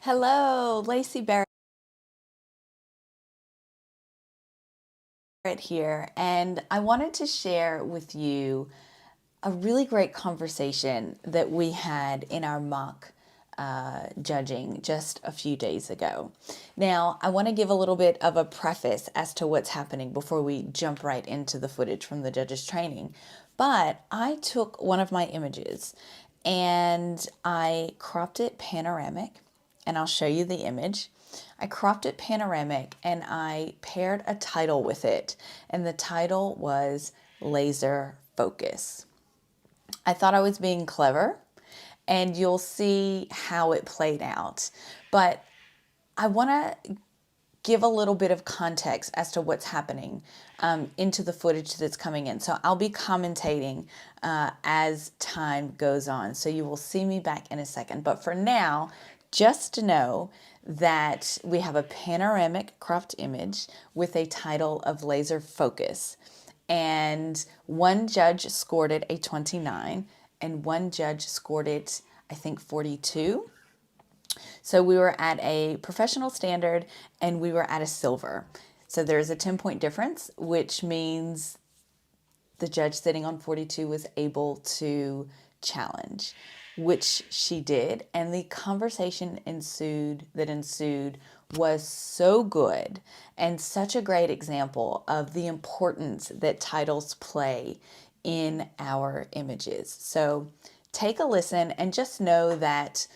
Hello, Lacey Barrett here, and I wanted to share with you a really great conversation that we had in our mock judging just a few days ago. Now, I want to give a little bit of a preface as to what's happening before we jump right into the footage from the judges' training. But I took one of my images and I cropped it panoramic, and I'll show you the image. I cropped it panoramic and I paired a title with it, and the title was Laser Focus. I thought I was being clever, and you'll see how it played out. But I want to give a little bit of context as to what's happening into the footage that's coming in. So I'll be commentating as time goes on. So you will see me back in a second. But for now, just to know that we have a panoramic cropped image with a title of Laser Focus. And one judge scored it a 29, and one judge scored it, I think, 42. So we were at a professional standard and we were at a silver. So there's a 10-point difference, which means the judge sitting on 42 was able to challenge, which she did. And the conversation ensued was so good and such a great example of the importance that titles play in our images. So take a listen and just know that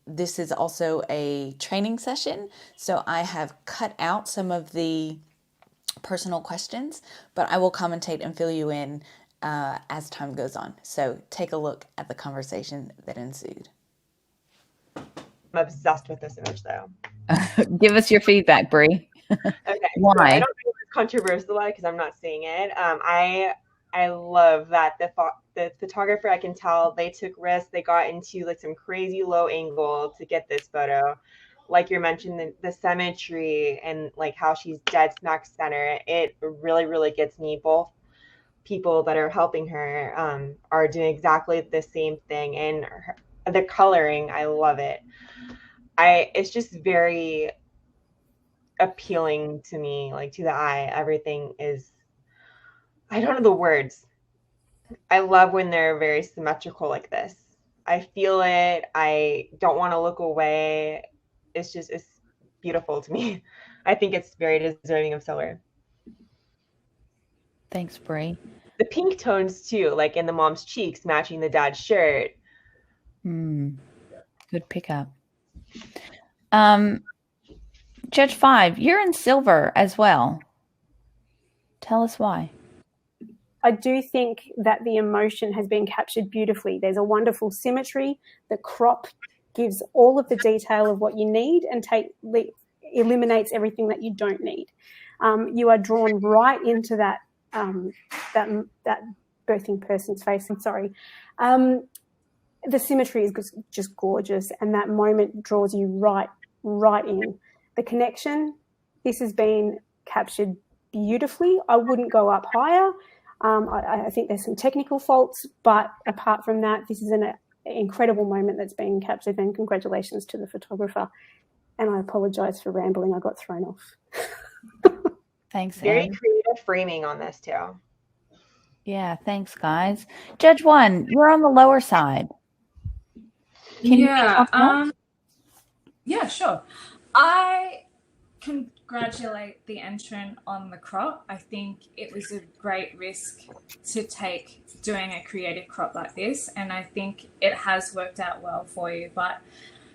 this is also a training session. So I have cut out some of the personal questions, but I will commentate and fill you in as time goes on. So take a look at the conversation that ensued. I'm obsessed with this image, though. Give us your feedback, Bree. Okay, Why? so I don't know if it's controversial because I'm not seeing it. I love that the photographer, I can tell they took risks. They got into like some crazy low angle to get this photo. Like you mentioned, the symmetry and like how she's dead smack center. It really, really gets me. Both people that are helping her are doing exactly the same thing, and the coloring, I love it. It's just very appealing to me, like to the eye. Everything is, I don't know the words. I love when they're very symmetrical like this. I feel it. I don't want to look away. It's beautiful to me. I think it's very deserving of silver. Thanks, Bree. The pink tones too, like in the mom's cheeks, matching the dad's shirt. Good pickup. Judge 5, you're in silver as well. Tell us why. I do think that the emotion has been captured beautifully. There's a wonderful symmetry. The crop gives all of the detail of what you need and eliminates everything that you don't need. You are drawn right into that birthing person's face. I'm sorry. The symmetry is just gorgeous, and that moment draws you right in. The connection, this has been captured beautifully. I wouldn't go up higher. I think there's some technical faults, but apart from that, this is an incredible moment that's been captured, and congratulations to the photographer. And I apologize for rambling. I got thrown off. Thanks, Very Anne. creative framing on this too. Yeah, thanks, guys. Judge 1, you're on the lower side. Yeah, sure. I congratulate the entrant on the crop. I think it was a great risk to take doing a creative crop like this, and I think it has worked out well for you. But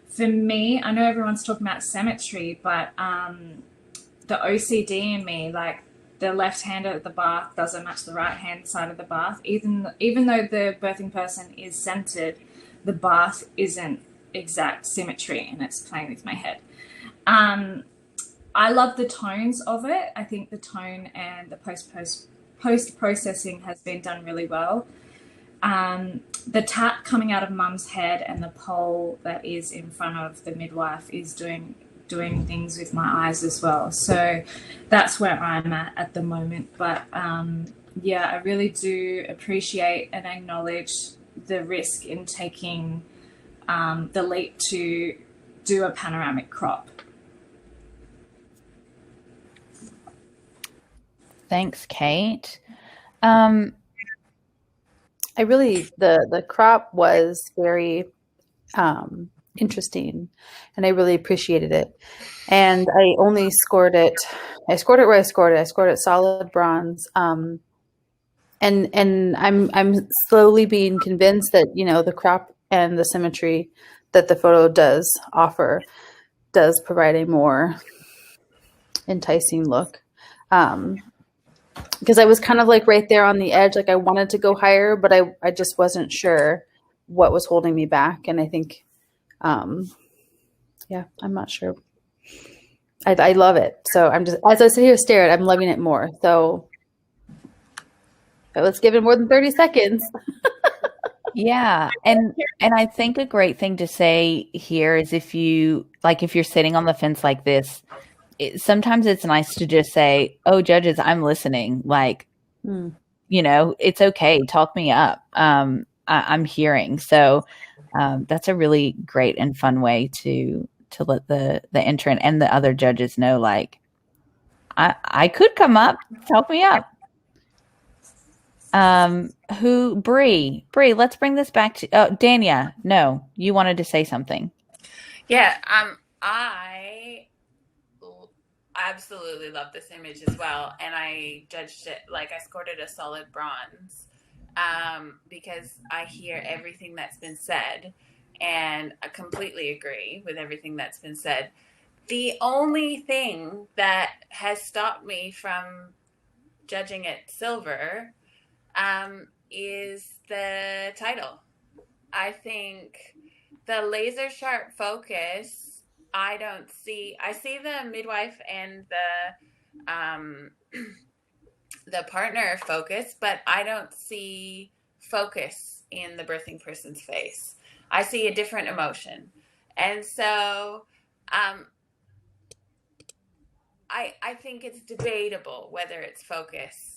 for me, I know everyone's talking about symmetry, but the OCD in me, like the left hand at the bath doesn't match the right hand side of the bath. Even though the birthing person is centered, the bath isn't exact symmetry, and it's playing with my head. I love the tones of it. I think the tone and the post-processing has been done really well. The tap coming out of mum's head and the pole that is in front of the midwife is doing things with my eyes as well. So that's where I'm at the moment. But I really do appreciate and acknowledge the risk in taking the leap to do a panoramic crop. Thanks, Kate. I really, the crop was very interesting, and I really appreciated it. And I only scored it. I scored it where I scored it. I scored it solid bronze. And I'm slowly being convinced that, you know, the crop and the symmetry that the photo does offer does provide a more enticing look. Because I was kind of like right there on the edge, like I wanted to go higher, but I just wasn't sure what was holding me back. And I think, yeah, I'm not sure. I love it. So I'm just, as I sit here stare at, I'm loving it more. So let's give it more than 30 seconds. Yeah. And I think a great thing to say here is if you're sitting on the fence like this, sometimes it's nice to just say, "Oh, judges, I'm listening." Like, you know, it's okay. Talk me up. I'm hearing. So that's a really great and fun way to let the entrant and the other judges know, like, I could come up. Talk me up. Bree, let's bring this back to Dania. No, you wanted to say something. Yeah, I absolutely love this image as well, and I judged it, like, I scored it a solid bronze, because I hear everything that's been said, and I completely agree with everything that's been said. The only thing that has stopped me from judging it silver is the title. I think the laser sharp focus, I see the midwife and the partner focus, but I don't see focus in the birthing person's face. I see a different emotion. And so I think it's debatable whether it's focus.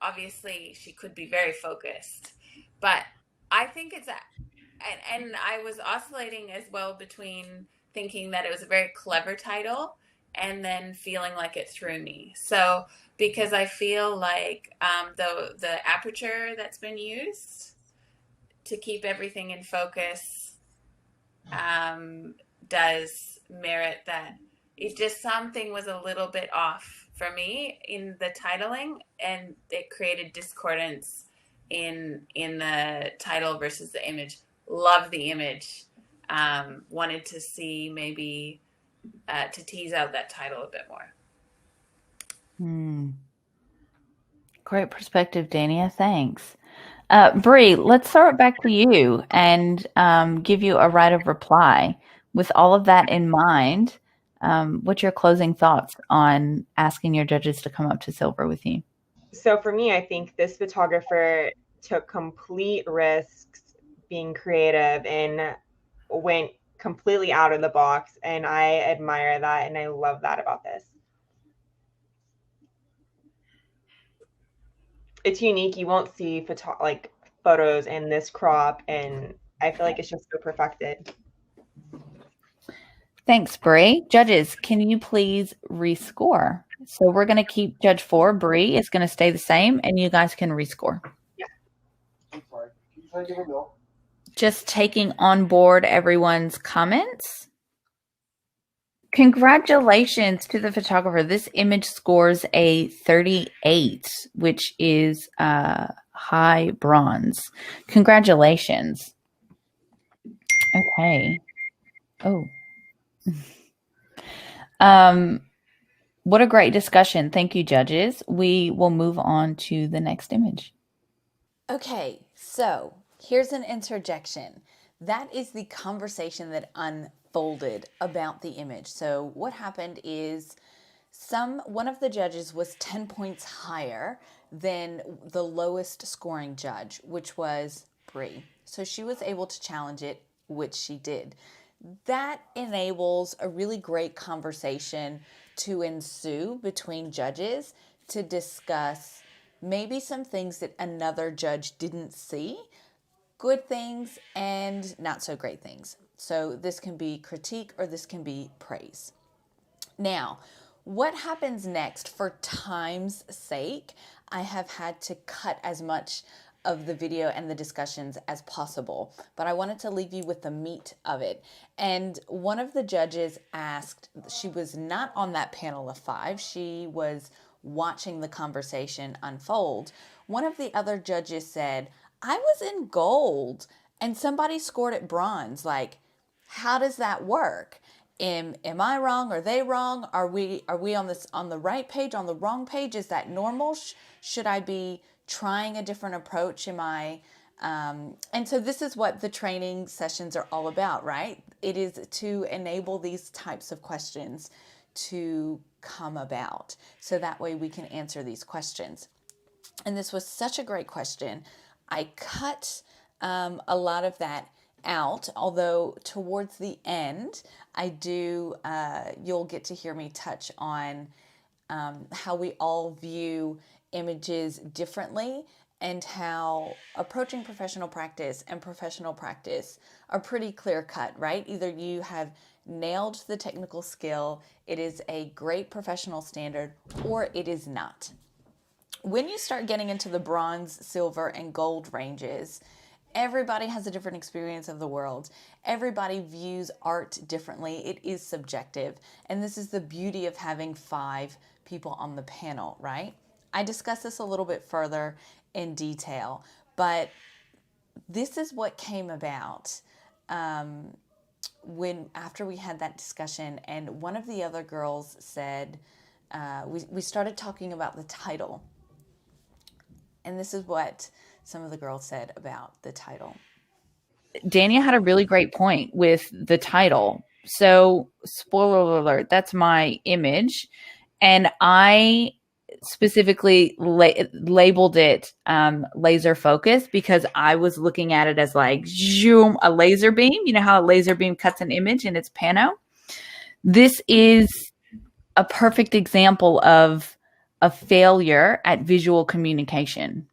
Obviously she could be very focused, but I think it's and I was oscillating as well between thinking that it was a very clever title and then feeling like it threw me. So because I feel like the aperture that's been used to keep everything in focus does merit that. It just, something was a little bit off for me in the titling, and it created discordance in the title versus the image. Love the image. Wanted to see maybe to tease out that title a bit more. Great perspective, Dania. Thanks. Bree, let's throw it back to you and give you a right of reply. With all of that in mind, what's your closing thoughts on asking your judges to come up to silver with you? So for me, I think this photographer took complete risks being creative and went completely out of the box, and I admire that and I love that about this. It's unique. You won't see photos in this crop, and I feel like it's just so perfected. Thanks, Bree. Judges, can you please rescore? So we're going to keep Judge 4. Bree is going to stay the same, and you guys can rescore. Yeah. I'm sorry. Can you try to give a no? Just taking on board everyone's comments. Congratulations to the photographer. This image scores a 38, which is high bronze. Congratulations. Okay. Oh. What a great discussion. Thank you, judges. We will move on to the next image. Okay, so here's an interjection. That is the conversation that unfolded about the image. So what happened is one of the judges was 10 points higher than the lowest scoring judge, which was Bree. So she was able to challenge it, which she did. That enables a really great conversation to ensue between judges to discuss maybe some things that another judge didn't see, good things and not so great things. So this can be critique or this can be praise. Now, what happens next? For time's sake, I have had to cut as much of the video and the discussions as possible, but I wanted to leave you with the meat of it. And one of the judges asked, she was not on that panel of 5, she was watching the conversation unfold. One of the other judges said, I was in gold and somebody scored at bronze. Like, how does that work? Am I wrong? Are they wrong? Are we on the right page, on the wrong page? Is that normal? Should I be trying a different approach? Am I and so this is what the training sessions are all about, right? It is to enable these types of questions to come about, so that way we can answer these questions. And this was such a great question. I cut a lot of that out, although towards the end, I do, you'll get to hear me touch on how we all view images differently, and how approaching professional practice and professional practice are pretty clear cut, right? Either you have nailed the technical skill, it is a great professional standard, or it is not. When you start getting into the bronze, silver, and gold ranges, everybody has a different experience of the world. Everybody views art differently. It is subjective. And this is the beauty of having 5 people on the panel, right? I discuss this a little bit further in detail, but this is what came about when after we had that discussion, and one of the other girls said, we started talking about the title. And this is what some of the girls said about the title. Dania had a really great point with the title. So, spoiler alert, that's my image. And I specifically labeled it laser focus because I was looking at it as like zoom, a laser beam. You know how a laser beam cuts an image and it's pano? This is a perfect example of a failure at visual communication.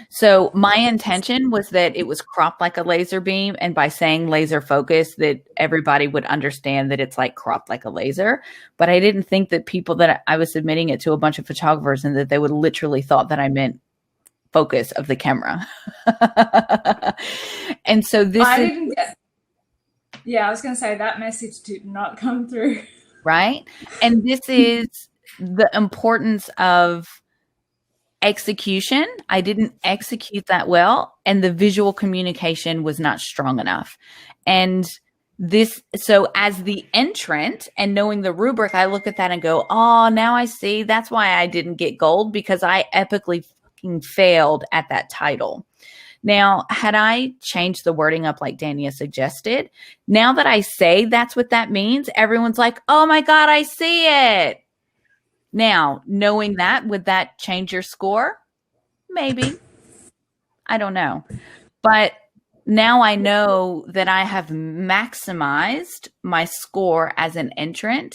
So my intention was that it was cropped like a laser beam, and by saying laser focus that everybody would understand that it's like cropped like a laser. But I didn't think that people that I was submitting it to a bunch of photographers and that they would literally thought that I meant focus of the camera. And so this I didn't get. Yeah, I was going to say that message did not come through. Right. And this is the importance of execution. I didn't execute that well, and the visual communication was not strong enough. And this, so as the entrant and knowing the rubric, I look at that and go, oh, now I see. That's why I didn't get gold, because I epically fucking failed at that title. Now, had I changed the wording up like Dania suggested, now that I say that's what that means, everyone's like, oh my God, I see it. Now, knowing that, would that change your score? Maybe. I don't know. But now I know that I have maximized my score as an entrant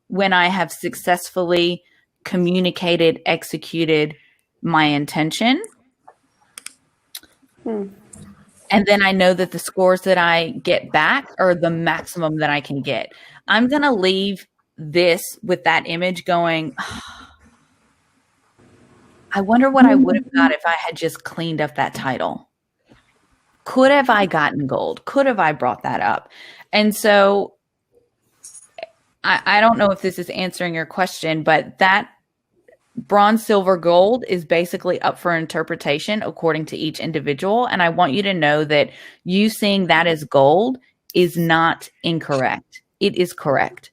when I have successfully communicated, executed my intention. And then I know that the scores that I get back are the maximum that I can get. I'm going to leave this with that image going, I wonder what I would have got if I had just cleaned up that title. Could have I gotten gold? Could have I brought that up? And so I don't know if this is answering your question, but that bronze, silver, gold is basically up for interpretation according to each individual. And I want you to know that you seeing that as gold is not incorrect. It is correct.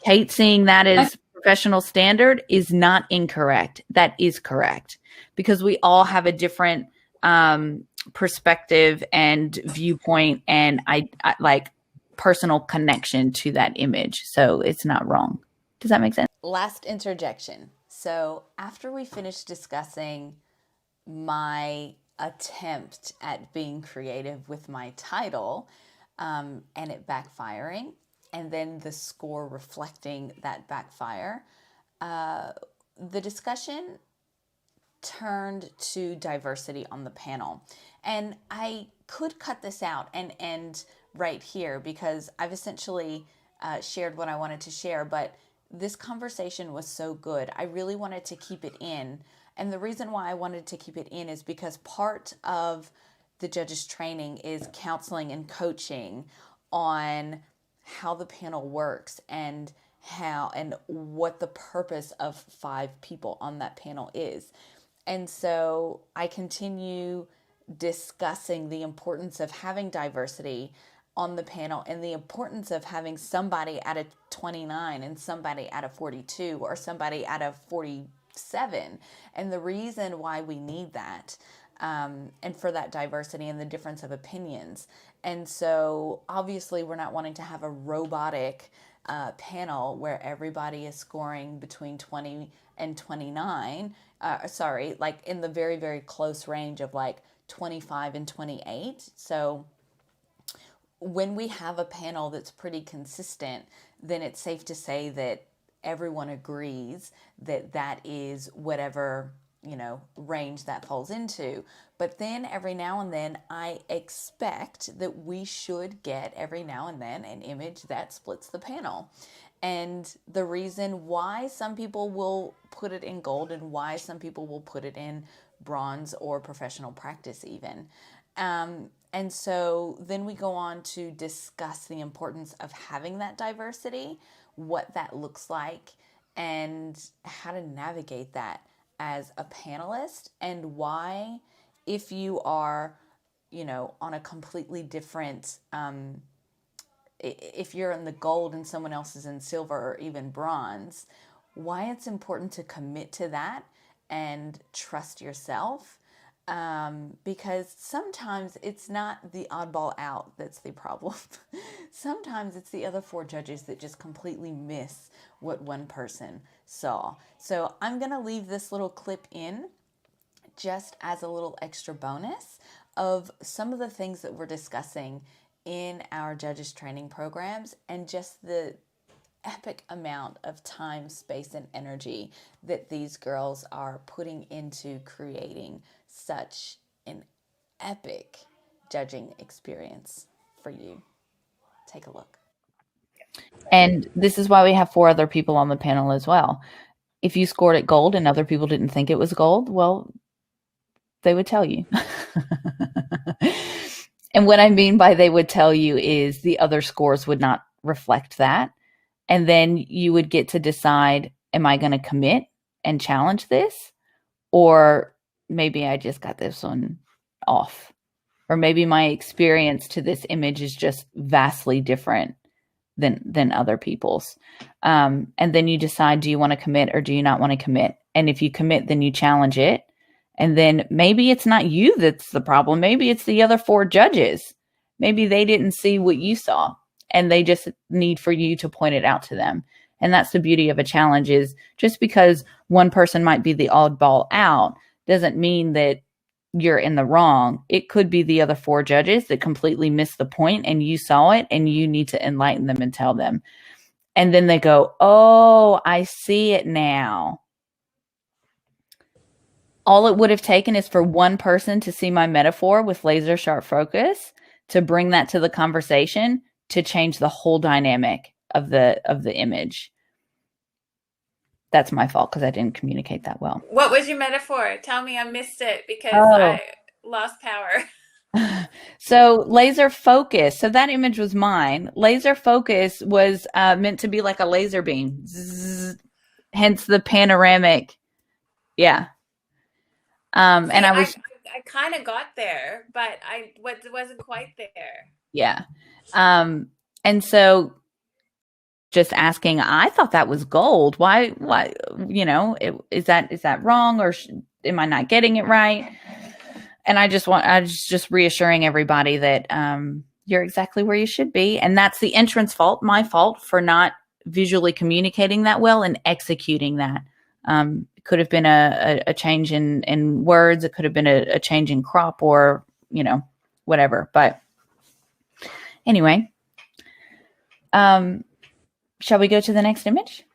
Kate seeing that as professional standard is not incorrect. That is correct, because we all have a different perspective and viewpoint and I like personal connection to that image. So it's not wrong. Does that make sense? Last interjection. So after we finished discussing my attempt at being creative with my title and it backfiring, and then the score reflecting that backfire, the discussion turned to diversity on the panel. And I could cut this out and end right here because I've essentially shared what I wanted to share, but this conversation was so good. I really wanted to keep it in. And the reason why I wanted to keep it in is because part of the judges training is counseling and coaching on how the panel works and how and what the purpose of 5 people on that panel is. And so I continue discussing the importance of having diversity on the panel and the importance of having somebody at a 29 and somebody at a 42 or somebody at a 47, and the reason why we need that, and for that diversity and the difference of opinions. And so obviously we're not wanting to have a robotic panel where everybody is scoring between 20 and 29, like in the very, very close range of like 25 and 28. So when we have a panel that's pretty consistent, then it's safe to say that everyone agrees that that is whatever, range that falls into. But then every now and then I expect that we should get every now and then an image that splits the panel. And the reason why some people will put it in gold and why some people will put it in bronze or professional practice even. And so then we go on to discuss the importance of having that diversity, what that looks like, and how to navigate that as a panelist, and why, if you are, on a completely different, if you're in the gold and someone else is in silver or even bronze, why it's important to commit to that and trust yourself. Because sometimes it's not the oddball out that's the problem. Sometimes it's the other 4 judges that just completely miss what one person saw. So I'm going to leave this little clip in just as a little extra bonus of some of the things that we're discussing in our judges training programs and just the epic amount of time, space, and energy that these girls are putting into creating such an epic judging experience for you. Take a look. And this is why we have 4 other people on the panel as well. If you scored it gold and other people didn't think it was gold, well, they would tell you. And what I mean by they would tell you is the other scores would not reflect that. And then you would get to decide, am I going to commit and challenge this? Or maybe I just got this one off. Or maybe my experience to this image is just vastly different than other people's. And then you decide, do you want to commit or do you not want to commit? And if you commit, then you challenge it. And then maybe it's not you that's the problem. Maybe it's the other 4 judges. Maybe they didn't see what you saw and they just need for you to point it out to them. And that's the beauty of a challenge, is just because one person might be the oddball out doesn't mean that you're in the wrong. It could be the other 4 judges that completely missed the point and you saw it and you need to enlighten them and tell them. And then they go, oh, I see it now. All it would have taken is for one person to see my metaphor with laser sharp focus, to bring that to the conversation, to change the whole dynamic of the image. That's my fault because I didn't communicate that well. What was your metaphor? Tell me, I missed it because I lost power. So laser focus. So that image was mine. Laser focus was meant to be like a laser beam. Zzz, hence the panoramic. Yeah. And I kind of got there, but I wasn't quite there. Yeah. And so just asking, I thought that was gold. Why, is that wrong, or am I not getting it right? And I was just reassuring everybody that, you're exactly where you should be. And that's the entrance fault, my fault for not visually communicating that well and executing that. It could have been a change in words. It could have been a change in crop or, whatever. But anyway, shall we go to the next image?